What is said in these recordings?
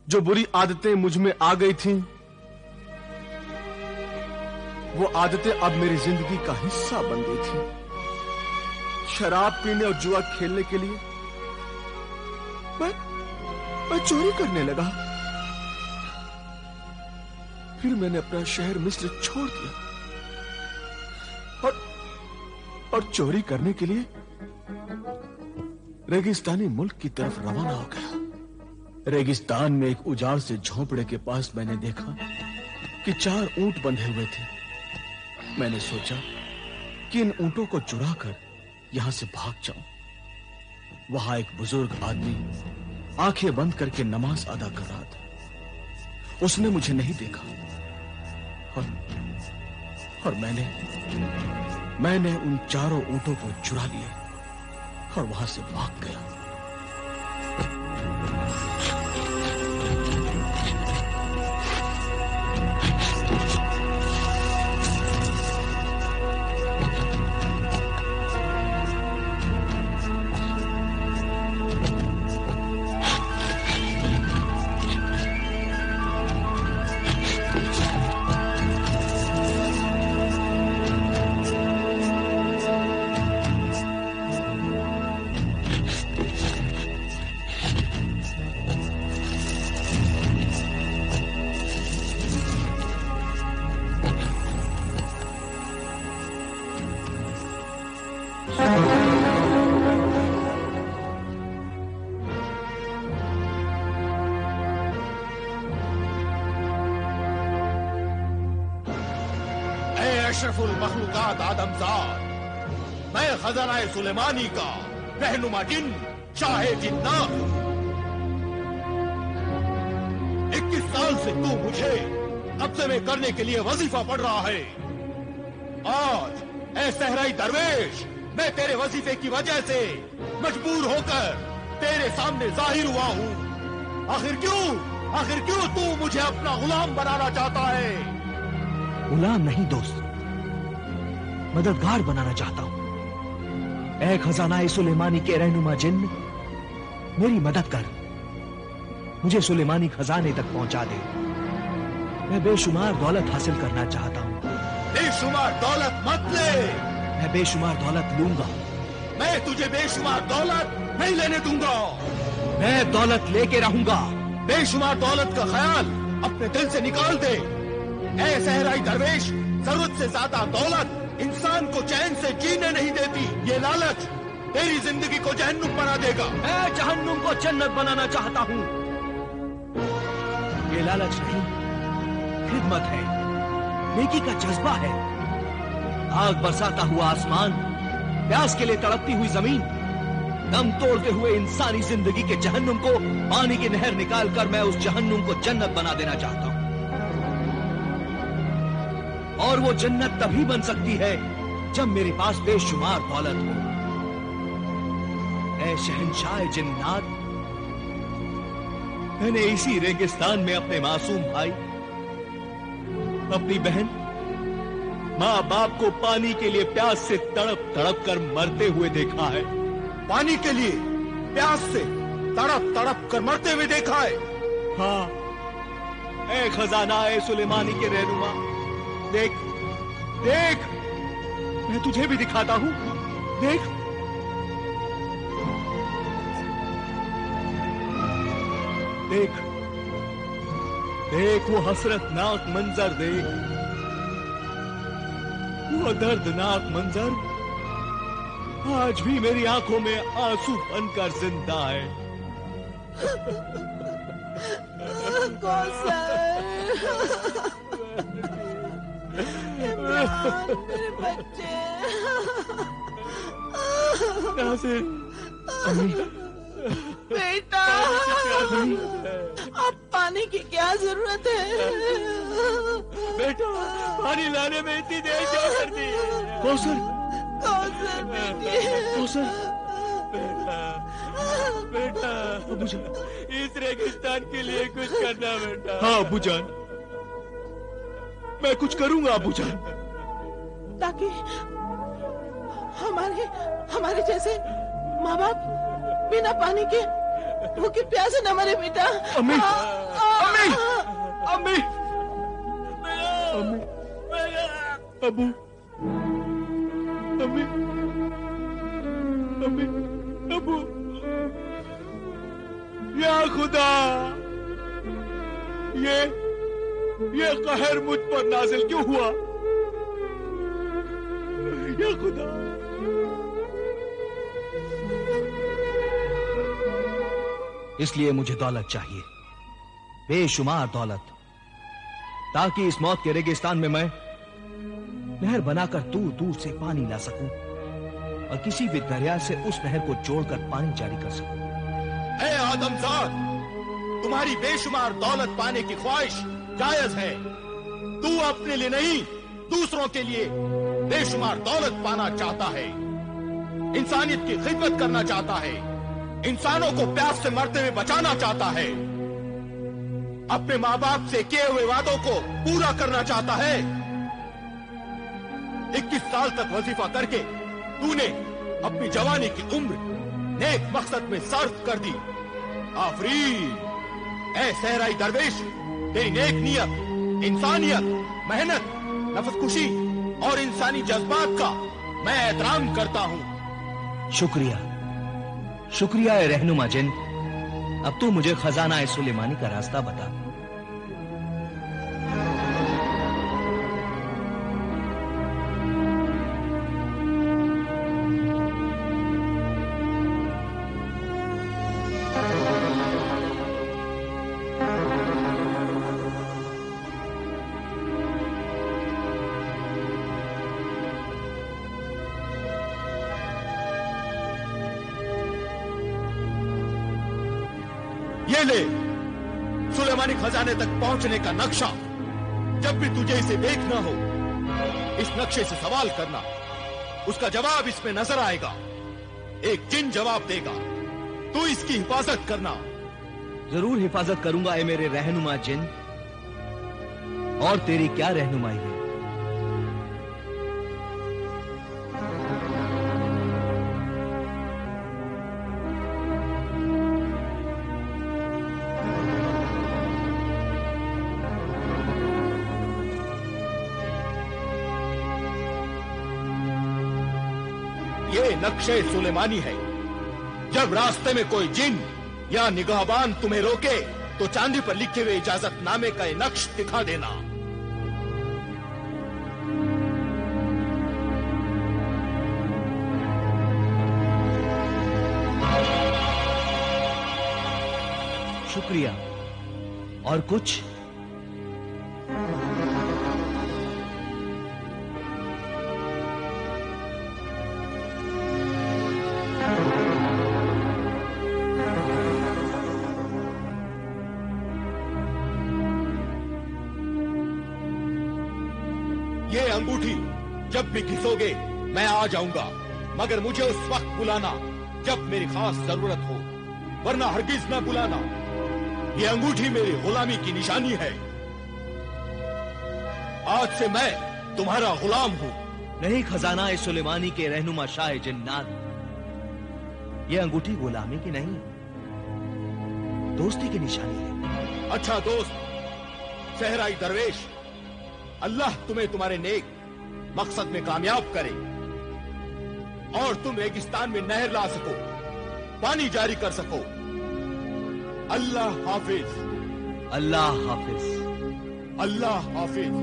जो बुरी आदतें मुझ में आ गई थीं, वो आदतें अब मेरी जिंदगी का हिस्सा बन गई थी। शराब पीने और जुआ खेलने के लिए मैं चोरी करने लगा। फिर मैंने अपना शहर मिस्र छोड़ दिया और चोरी करने के लिए रेगिस्तानी मुल्क की तरफ रवाना हो गया। रेगिस्तान में एक उजाड़ से झोंपड़े के पास मैंने देखा कि 4 ऊंट बंधे हुए थे। मैंने सोचा कि इन ऊंटों को चुराकर यहां से भाग जाऊं। वहां एक बुजुर्ग आदमी आंखें बंद करके नमाज अदा कर रहा था। उसने मुझे नहीं देखा और मैंने उन 4 ऊंटों को चुरा लिया और वहां से भाग गया। अशरफुल मखलूकात आदमजाद, मैं खजाना सुलेमानी का रहनुमा जिन शाहे जिन्नात। 21 साल से तू मुझे कब्जे में करने के लिए वजीफा पढ़ रहा है। आज ऐ सहराई दरवेश, मैं तेरे वजीफे की वजह से मजबूर होकर तेरे सामने जाहिर हुआ हूँ। आखिर क्यों तू मुझे अपना गुलाम बनाना चाहता है? गुलाम नहीं दोस्त, मददगार बनाना चाहता हूं। ऐ खजाना सुलेमानी के रहनुमा जिन, मेरी मदद कर, मुझे सुलेमानी खजाने तक पहुंचा दे। मैं बेशुमार दौलत हासिल करना चाहता हूं। बेशुमार दौलत मत ले। मैं बेशुमार दौलत लूंगा। मैं तुझे बेशुमार दौलत नहीं लेने दूंगा। मैं दौलत लेके रहूंगा। बेशुमार दौलत का ख्याल अपने दिल से निकाल दे। ऐ सहराई दरवेश, जरूरत से ज्यादा दौलत इंसान को चैन से जीने नहीं देती। ये लालच तेरी जिंदगी को जहन्नुम बना देगा। मैं जहन्नुम को जन्नत बनाना चाहता हूँ। ये लालच नहीं, खिदमत है, नेकी का जज्बा है। आग बरसाता हुआ आसमान, प्यास के लिए तड़पती हुई जमीन, दम तोड़ते हुए इंसानी जिंदगी के जहन्नुम को पानी की नहर निकालकर मैं उस जहन्नुम को जन्नत बना देना चाहता हूँ। और वो जन्नत तभी बन सकती है जब मेरे पास बेशुमार दौलत हो। ऐ शहंशाह जिन्नात, मैंने इसी रेगिस्तान में अपने मासूम भाई, अपनी बहन, माँ बाप को पानी के लिए प्यास से तड़प तड़प कर मरते हुए देखा है। पानी के लिए प्यास से तड़प तड़प कर मरते हुए देखा है। हाँ, ऐ खजाना ए सुलेमानी के रहनुमा, देख देख, मैं तुझे भी दिखाता हूं। देख, देख देख, वो हसरतनाक मंजर देख, वो दर्दनाक मंजर आज भी मेरी आंखों में आंसू बनकर जिंदा है। मेरे बच्चे। नाज़िर, अम्मी, बेटा, अब पानी की क्या जरूरत है? बेटा, पानी लाने में इतनी देर क्या कर दी? कौसर, बेटी, कौसर, बेटा, अबूजान, इस रेगिस्तान के लिए कुछ करना बेटा। हाँ अबूजान, मैं कुछ करूंगा अबूजान, ताकि हमारे जैसे माँ बाप बिना पानी के भूखे प्यासे न मरे बेटा। अम्मी, अम्मी, अम्मी, अबू, अम्मी, अम्मी, अबू, या खुदा, ये कहर मुझ पर नाजिल क्यों हुआ? या खुदा। इसलिए मुझे दौलत चाहिए, बेशुमार दौलत, ताकि इस मौत के रेगिस्तान में मैं नहर बनाकर दूर दूर से पानी ला सकूं और किसी भी दरिया से उस नहर को जोड़कर पानी जारी कर सकूं। ऐ आदमजाद, तुम्हारी बेशुमार दौलत पाने की ख्वाहिश जायज है। तू अपने लिए नहीं, दूसरों के लिए बेशुमार दौलत पाना चाहता है, इंसानियत की खिदमत करना चाहता है, इंसानों को प्यास से मरते हुए बचाना चाहता है, अपने मां बाप से किए हुए वादों को पूरा करना चाहता है। 21 साल तक वजीफा करके तूने अपनी जवानी की उम्र नेक मकसद में सर्फ कर दी। आफरीन, ऐ सहराई दरवेश, तेरी नेक नियत, इंसानियत, मेहनत, नफसकुशी और इंसानी जज्बात का मैं एहतराम करता हूं। शुक्रिया, शुक्रिया ए रहनुमा जिन। अब तू मुझे खजाना ए सुलेमानी का रास्ता बता। ये ले सुलेमानी खजाने तक पहुंचने का नक्शा। जब भी तुझे इसे देखना हो, इस नक्शे से सवाल करना, उसका जवाब इसमें नजर आएगा। एक जिन जवाब देगा, तू इसकी हिफाजत करना। जरूर हिफाजत करूंगा ए मेरे रहनुमा जिन। और तेरी क्या रहनुमाई है? ये नक्शे सुलेमानी है। जब रास्ते में कोई जिन या निगाहबान तुम्हें रोके तो चांदी पर लिखे हुए इजाजतनामे का ये नक्श दिखा देना। शुक्रिया। और कुछ? ये अंगूठी जब भी घिसोगे मैं आ जाऊंगा, मगर मुझे उस वक्त बुलाना जब मेरी खास जरूरत हो, वरना हरगिज न बुलाना। ये अंगूठी मेरी गुलामी की निशानी है। आज से मैं तुम्हारा गुलाम हूं। नहीं खजाना ए सुलेमानी के रहनुमा शाह जिन्नात, ये अंगूठी गुलामी की नहीं, दोस्ती की निशानी है। अच्छा दोस्त सहराई दरवेश, अल्लाह तुम्हें तुम्हारे नेक मकसद में कामयाब करे और तुम रेगिस्तान में नहर ला सको, पानी जारी कर सको। अल्लाह हाफिज। अल्लाह हाफिज। अल्लाह हाफिज।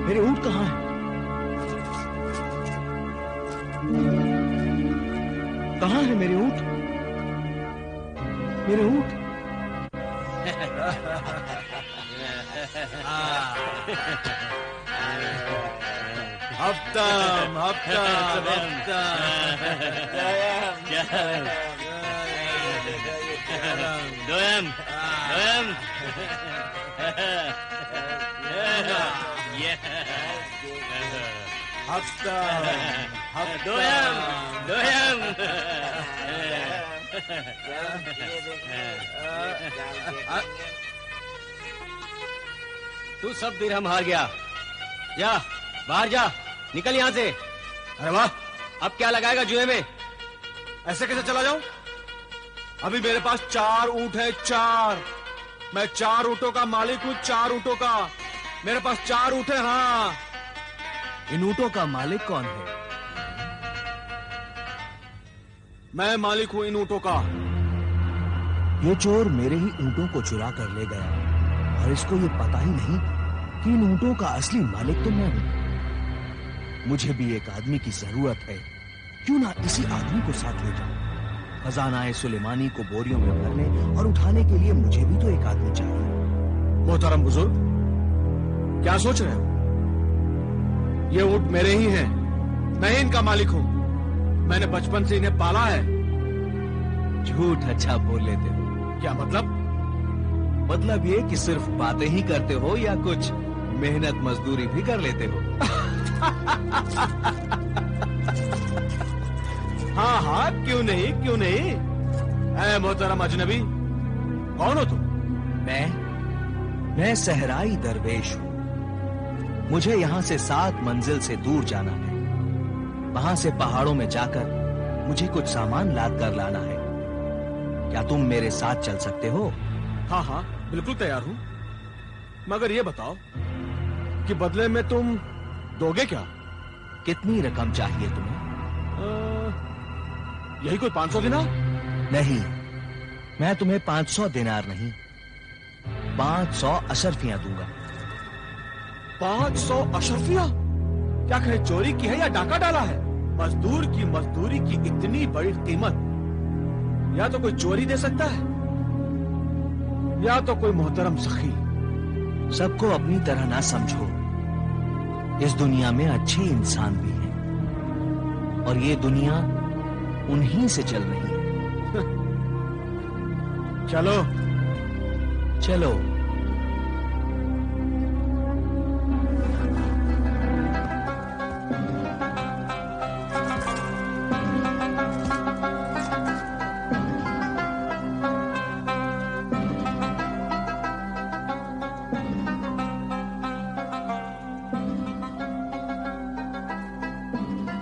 मेरे ऊंट कहाँ है? कहाँ है मेरे ऊंट? मेरे ऊंट? हफ्तम हफ्तम दोयम दोयम दोयम दोयम तू सब दिरहम हार गया। जा बाहर जा, निकल यहाँ से। अरे वाह, अब क्या लगाएगा जुए में? ऐसे कैसे चला जाऊं? अभी मेरे पास 4 ऊंट है, 4। मैं 4 ऊंटों का मालिक हूं, 4 ऊंटों का। मेरे पास 4 ऊंट है। हाँ, इन ऊंटों का मालिक कौन है? मैं मालिक हूं इन ऊंटों का। ये चोर मेरे ही ऊंटों को चुरा कर ले गया और इसको ये पता ही नहीं कि इन ऊंटों का असली मालिक तो मैं हूं। मुझे भी एक आदमी की जरूरत है, क्यों ना इसी आदमी को साथ ले जाऊं। खजाना सुलेमानी को बोरियों में भरने और उठाने के लिए मुझे भी तो एक आदमी चाहिए। मोहतरम बुजुर्ग, क्या सोच रहे हो? ये ऊंट मेरे ही हैं, मैं ही इनका मालिक हूं। मैंने बचपन से इन्हें पाला है। झूठ अच्छा बोल लेते हो। क्या मतलब? मतलब ये कि सिर्फ बातें ही करते हो या कुछ मेहनत मजदूरी भी कर लेते हो? हाँ हाँ, क्यों नहीं, क्यों नहीं। ऐ मोहतरम अजनबी, कौन हो तुम? मैं सहराई दरवेश हूं। मुझे यहां से 7 मंजिल से दूर जाना है। वहां से पहाड़ों में जाकर मुझे कुछ सामान लाद कर लाना है। क्या तुम मेरे साथ चल सकते हो? हाँ हाँ, बिल्कुल तैयार हूं। मगर ये बताओ कि बदले में तुम दोगे क्या? कितनी रकम चाहिए तुम्हें? यही कोई 500 दिनार? नहीं, मैं तुम्हें 500 दिनार नहीं, 500 अशरफियां दूंगा। 500 अशरफिया? क्या कहे, चोरी की है या डाका डाला है? मजदूर की मजदूरी की इतनी बड़ी कीमत या तो कोई चोरी दे सकता है या तो कोई मोहतरम सखी। सबको अपनी तरह ना समझो। इस दुनिया में अच्छे इंसान भी हैं और ये दुनिया उन्हीं से चल रही है। चलो चलो।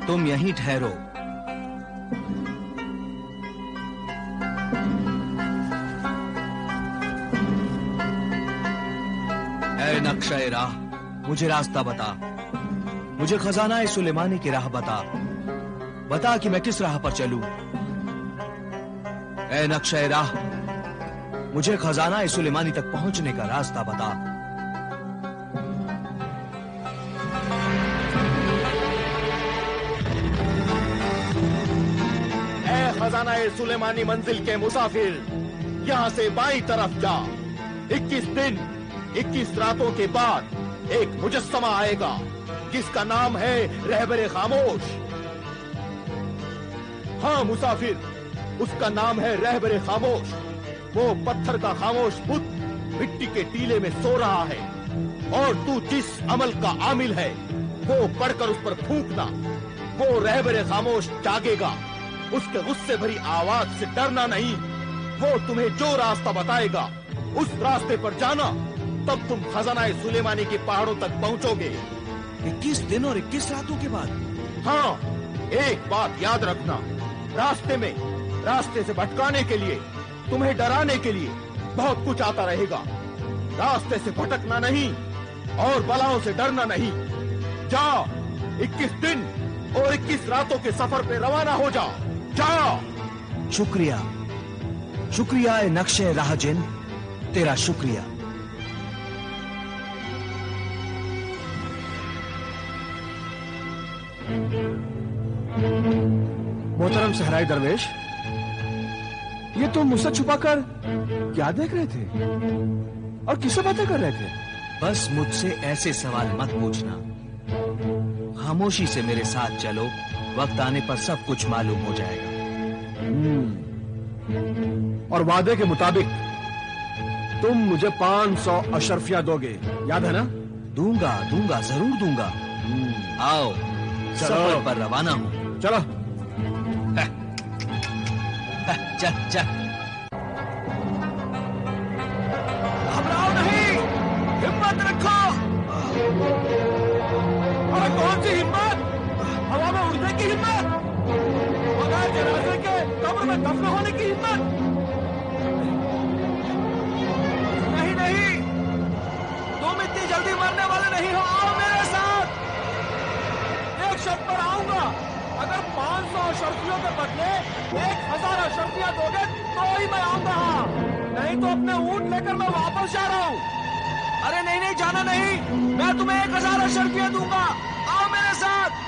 तुम यहीं ठहरो। ऐ नक्शे राह, मुझे रास्ता बता। मुझे खजाना सुलेमानी की राह बता। बता कि मैं किस राह पर चलूं। ऐ नक्शे राह, मुझे खजाना सुलेमानी तक पहुंचने का रास्ता बता। खजाना सुलेमानी मंजिल के मुसाफिर, यहाँ से बाईं तरफ जा। 21 दिन 21 रातों के बाद एक मुजस्समा आएगा जिसका नाम है रहबरे खामोश। हाँ मुसाफिर, उसका नाम है रहबरे खामोश। वो पत्थर का खामोश बुत मिट्टी के टीले में सो रहा है और तू जिस अमल का आमिल है वो पढ़कर उस पर फूंकना। वो रहबरे खामोश जागेगा। उसके गुस्से भरी आवाज से डरना नहीं। वो तुम्हें जो रास्ता बताएगा उस रास्ते पर जाना, तब तुम खजाना सुलेमानी के पहाड़ों तक पहुंचोगे। 21 दिन और 21 रातों के बाद? हाँ, एक बात याद रखना, रास्ते से भटकाने के लिए, तुम्हें डराने के लिए बहुत कुछ आता रहेगा। रास्ते से भटकना नहीं और बलाओं से डरना नहीं। जा, 21 दिन और 21 रातों के सफर पे रवाना हो जा। जा। शुक्रिया, शुक्रिया ए नक्शे राहजिन, तेरा शुक्रिया। मोहतरम सहराई दरवेश, ये तुम मुझसे छुपाकर क्या देख रहे थे और किससे बातें कर रहे थे? बस मुझसे ऐसे सवाल मत पूछना। खामोशी से मेरे साथ चलो, वक्त आने पर सब कुछ मालूम हो जाएगा। और वादे के मुताबिक तुम मुझे 500 अशरफिया दोगे, याद है ना? दूंगा, दूंगा, जरूर दूंगा। आओ, सफर पर रवाना हो। चलो। चल चल। घबराओ नहीं, हिम्मत हाथ रखो। अरे कौन सी हिम्मत, हवा में उड़ने की हिम्मत, बगैर जनाजे के कब्र में दफन होने की हिम्मत? नहीं नहीं, तुम इतनी जल्दी मरने वाले नहीं हो, आओ मेरे साथ। एक शर्त पर आऊंगा, अगर 500 अशर्फियों के बदले 1000 अशर्फियां दोगे तो ही मैं आऊंगा, नहीं तो अपने ऊंट लेकर मैं वापस जा रहा हूं। अरे नहीं नहीं, जाना नहीं, मैं तुम्हें 1000 अशर्फियां दूंगा, आओ मेरे साथ।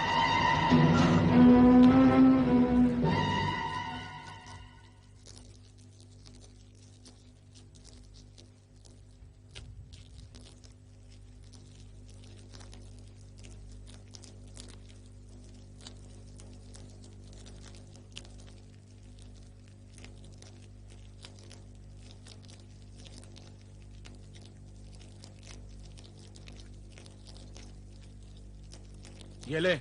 ये ले,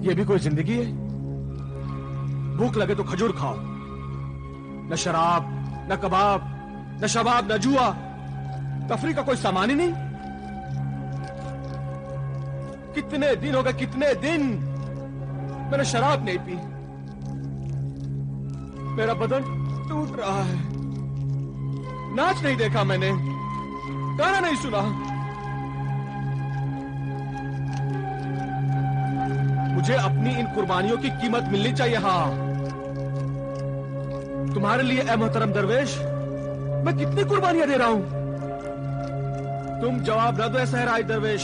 ये भी कोई जिंदगी है? भूख लगे तो खजूर खाओ, न शराब, न कबाब, न शबाब, न जुआ, तफरी का कोई सामान ही नहीं। कितने दिन हो गए, कितने दिन मैंने शराब नहीं पी, मेरा बदन टूट रहा है, नाच नहीं देखा मैंने, गाना नहीं सुना, मुझे अपनी इन कुर्बानियों की कीमत मिलनी चाहिए। हाँ, तुम्हारे लिए ए मोहतरम दरवेश, मैं कितनी कुर्बानियां दे रहा हूं? तुम जवाब न दो सहराई दरवेश,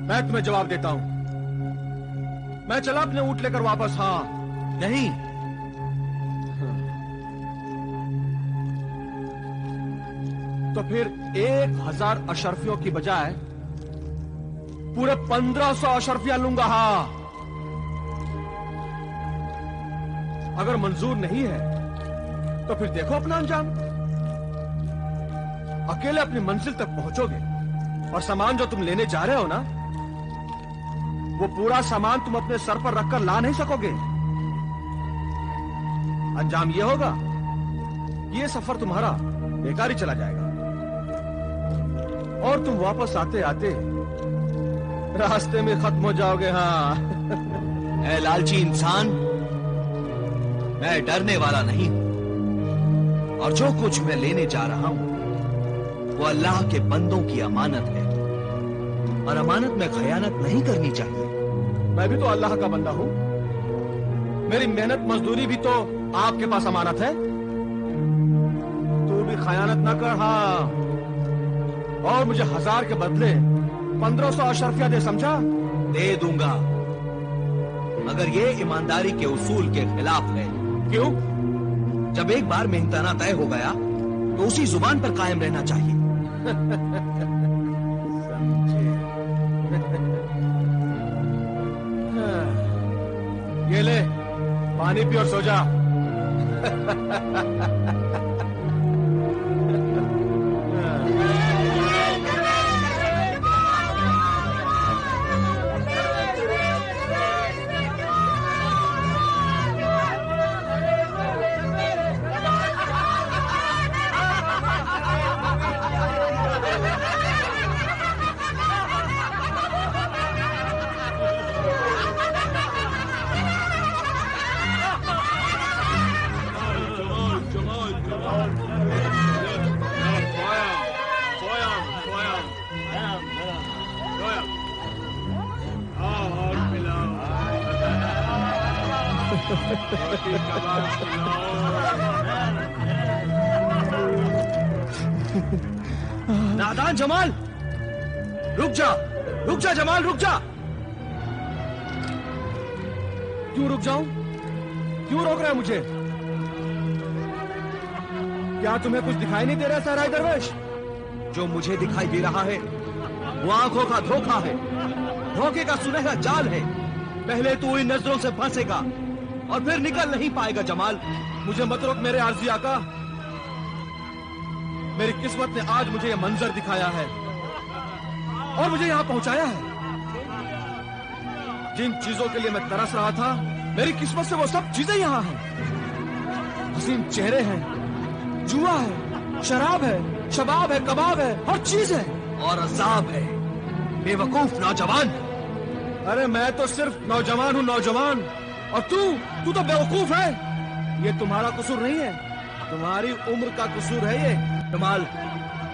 मैं तुम्हें जवाब देता हूं। मैं चला अपने ऊंट लेकर वापस। हाँ नहीं, तो फिर 1000 अशर्फियों की बजाय पूरे 1500 अशर्फियां लूंगा। हाँ, अगर मंजूर नहीं है तो फिर देखो अपना अंजाम। अकेले अपनी मंजिल तक पहुंचोगे और सामान जो तुम लेने जा रहे हो ना, वो पूरा सामान तुम अपने सर पर रखकर ला नहीं सकोगे। अंजाम ये होगा, ये सफर तुम्हारा बेकार ही चला जाएगा और तुम वापस आते आते रास्ते में खत्म हो जाओगे। हाँ ऐ लालची इंसान, मैं डरने वाला नहीं हूं, और जो कुछ मैं लेने जा रहा हूं वो अल्लाह के बंदों की अमानत है, और अमानत में खयानत नहीं करनी चाहिए। मैं भी तो अल्लाह का बंदा हूं, मेरी मेहनत मजदूरी भी तो आपके पास अमानत है। तू भी खयानत ना कर। हाँ, और मुझे 1000 के बदले 1500 अशर्फिया दे, समझा? दे दूंगा, मगर ये ईमानदारी के उसूल के खिलाफ है। क्यों? जब एक बार मेहनताना तय हो गया तो उसी जुबान पर कायम रहना चाहिए। समझे? ये ले, पानी पी और सो जा। नादान जमाल, रुक जा, रुक जा जमाल, रुक जा। क्यों रुक जाऊं? क्यों रोक रहा है मुझे? क्या तुम्हें कुछ दिखाई नहीं दे रहा सहराई दरवेश? जो मुझे दिखाई दे रहा है वो आंखों का धोखा है, धोखे का सुनहरा जाल है। पहले तू इन नजरों से फंसेगा और फिर निकल नहीं पाएगा जमाल। मुझे मत रोक मेरे आरजी आका, मेरी किस्मत ने आज मुझे यह मंजर दिखाया है और मुझे यहां पहुंचाया है। जिन चीजों के लिए मैं तरस रहा था, मेरी किस्मत से वो सब चीजें यहां हैं। हसीन चेहरे हैं, जुआ है, शराब है, शबाब है, कबाब है, हर चीज है और अजाब है। बेवकूफ नौजवान। अरे मैं तो सिर्फ नौजवान हूँ, नौजवान। और तू तो बेवकूफ है। ये तुम्हारा कसूर नहीं है, तुम्हारी उम्र का कसूर है ये। जमाल,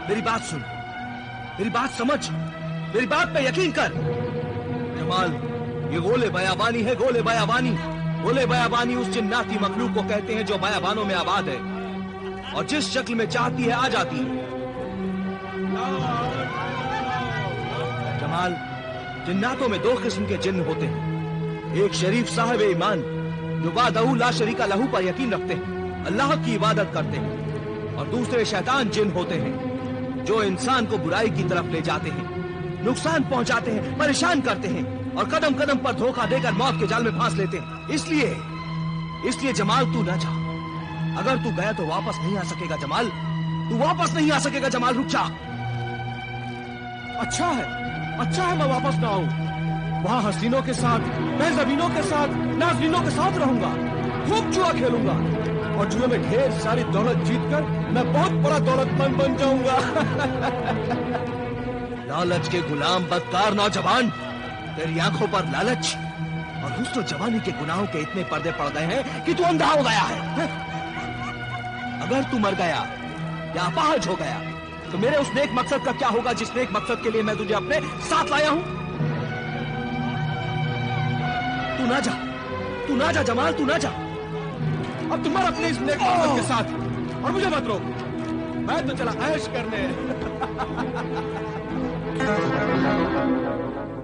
मेरी बात सुन, मेरी बात समझ, मेरी बात पे यकीन कर। जमाल, ये गोले बयाबानी है, गोले बयाबानी। गोले बयाबानी उस जिन्नाती मखलूक को कहते हैं जो बयाबानों में आबाद है और जिस शक्ल में चाहती है आ जाती है। जमाल, जिन्नातों में दो किस्म के जिन्न होते हैं। एक शरीफ साहिब ईमान जो वादहू ला शरीका लहू पर यकीन रखते हैं, अल्लाह की इबादत करते हैं। और दूसरे शैतान जिन्न होते हैं जो इंसान को बुराई की तरफ ले जाते हैं, नुकसान पहुंचाते हैं, परेशान करते हैं और कदम कदम पर धोखा देकर मौत के जाल में फांस लेते हैं। इसलिए जमाल, तू ना जा। अगर तू गया तो वापस नहीं आ सकेगा जमाल, तू वापस नहीं आ सकेगा जमाल, रुक जा। अच्छा है मैं वापस ना आऊं। वहां हसीनों के साथ, बेज़मीनों के साथ, नाज़नीनों के साथ रहूंगा, खूब जुआ खेलूंगा और जुए में ढेर सारी दौलत जीतकर मैं बहुत बड़ा दौलतमंद बन जाऊंगा। लालच के गुलाम बदकार नौजवान, तेरी आंखों पर लालच और हुस्न जवानी के गुनाहों के इतने पर्दे पड़ गए हैं कि तू अंधा हो गया है। अगर तू मर गया या अपाहज हो गया तो मेरे उस नेक मकसद का क्या होगा जिस नेक मकसद के लिए मैं तुझे अपने साथ लाया हूं? तू ना जा जमाल, तू ना जा। अब तुम मर अपने इस नेक मकसद के साथ और मुझे मत रोक। मैं तो चला ऐश करने।